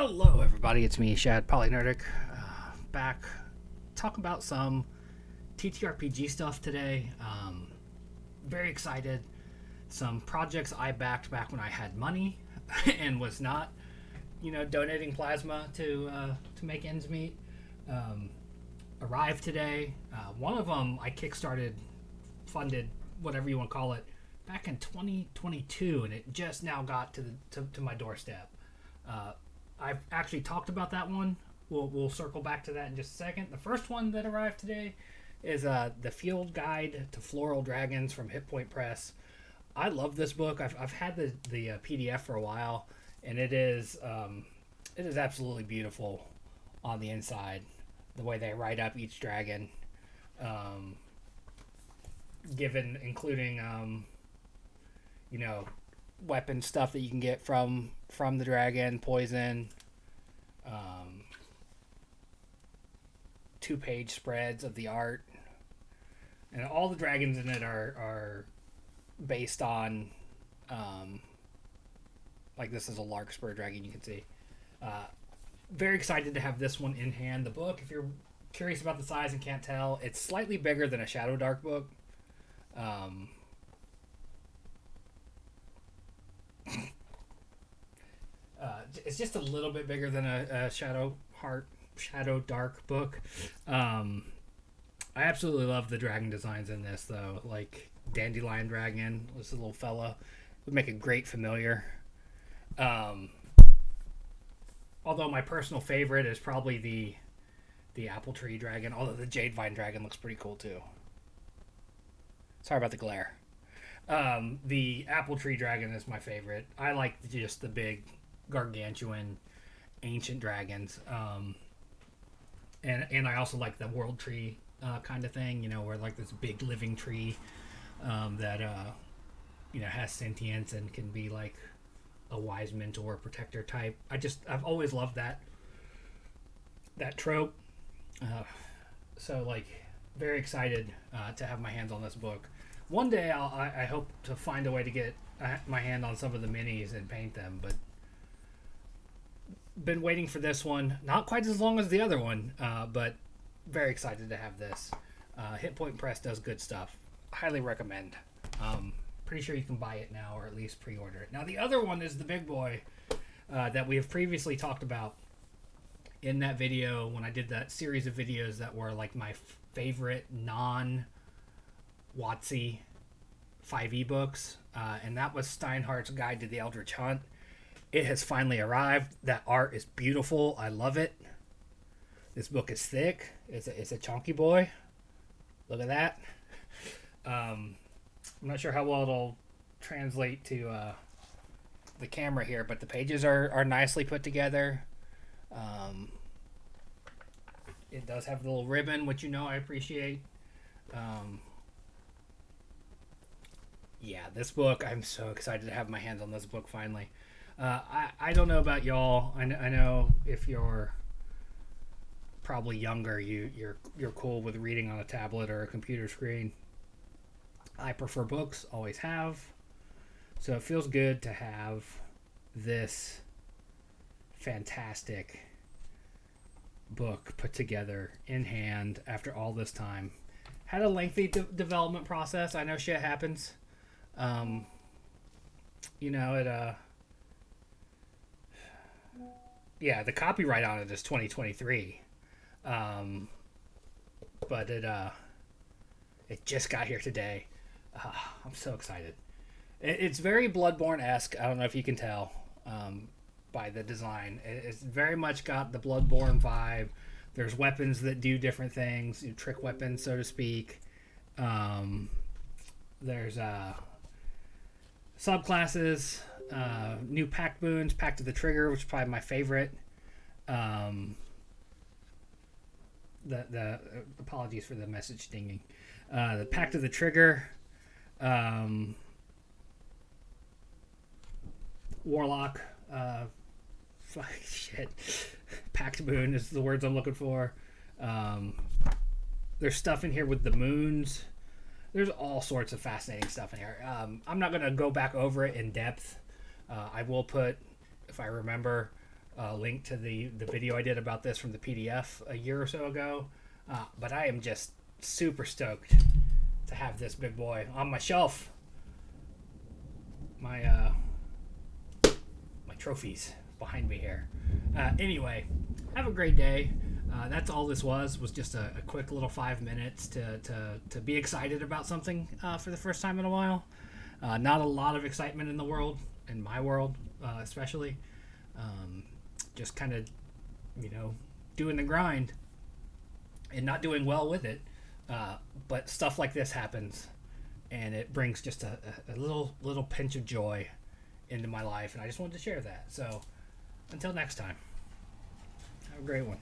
Hello, everybody. It's me, Shad Polynerdic, back. Talk about some TTRPG stuff today. Very excited. Some projects I backed back when I had money and was not, donating plasma to make ends meet. Arrived today. One of them I kickstarted, funded, whatever you want to call it, back in 2022, and it just now got to my doorstep. I've actually talked about that one. We'll circle back to that in just a second. The first one that arrived today is the Field Guide to Floral Dragons from Hit Point Press. I love this book. I've had the PDF for a while, and it is absolutely beautiful on the inside. The way they write up each dragon, including weapon stuff that you can get from the dragon, poison, 2-page spreads of the art, and all the dragons in it are based on like this is a larkspur dragon, you can see. Very excited to have this one in hand. The book, if you're curious about the size and can't tell, it's slightly bigger than a Shadow Dark book. It's just a little bit bigger than a Shadow Dark book. I absolutely love the dragon designs in this, though. Like Dandelion Dragon, this little fella would make a great familiar. Although my personal favorite is probably the Apple Tree Dragon, although the Jade Vine Dragon looks pretty cool too. Sorry about the glare. The Apple Tree Dragon is my favorite. I like just the big, gargantuan, ancient dragons. And I also like the World Tree kind of thing, where like this big living tree that has sentience and can be like a wise mentor, protector type. I've always loved that trope. So like very excited to have my hands on this book. One day I hope to find a way to get my hand on some of the minis and paint them, but been waiting for this one. Not quite as long as the other one, but very excited to have this. Hit Point Press does good stuff. Highly recommend. Pretty sure you can buy it now, or at least pre-order it. Now the other one is the big boy that we have previously talked about in that video when I did that series of videos that were like my favorite non-WotC 5e books, and that was Steinhardt's Guide to the Eldritch Hunt. It has finally arrived. That art is beautiful. I love it. This book is thick. It's a chunky boy. Look at that. I'm not sure how well it'll translate to the camera here, but the pages are nicely put together. It does have the little ribbon, which I appreciate. Yeah, this book, I'm so excited to have my hands on this book finally. I don't know about y'all. I know if you're probably younger, you're cool with reading on a tablet or a computer screen. I prefer books, always have. So it feels good to have this fantastic book put together in hand after all this time. Had a lengthy development process. I know shit happens. Yeah, the copyright on it is 2023. But it just got here today. I'm so excited. It's very Bloodborne-esque. I don't know if you can tell by the design. It's very much got the Bloodborne vibe. There's weapons that do different things, trick weapons, so to speak. There's subclasses, new pact boons, Pact of the Trigger, which is probably my favorite. The apologies for the message dinging. The Pact of the Trigger, Warlock, shit, Pact boon is the words I'm looking for. There's stuff in here with the moons. There's all sorts of fascinating stuff in here. I'm not going to go back over it in depth. I will put, if I remember, link to the video I did about this from the PDF a year or so ago. But I am just super stoked to have this big boy on my shelf. My trophies behind me here. Anyway, have a great day. That's all this was just a quick little 5 minutes to be excited about something for the first time in a while. Not a lot of excitement in the world, in my world especially. Just kind of, doing the grind and not doing well with it. But stuff like this happens, and it brings just a little pinch of joy into my life, and I just wanted to share that. So until next time, have a great one.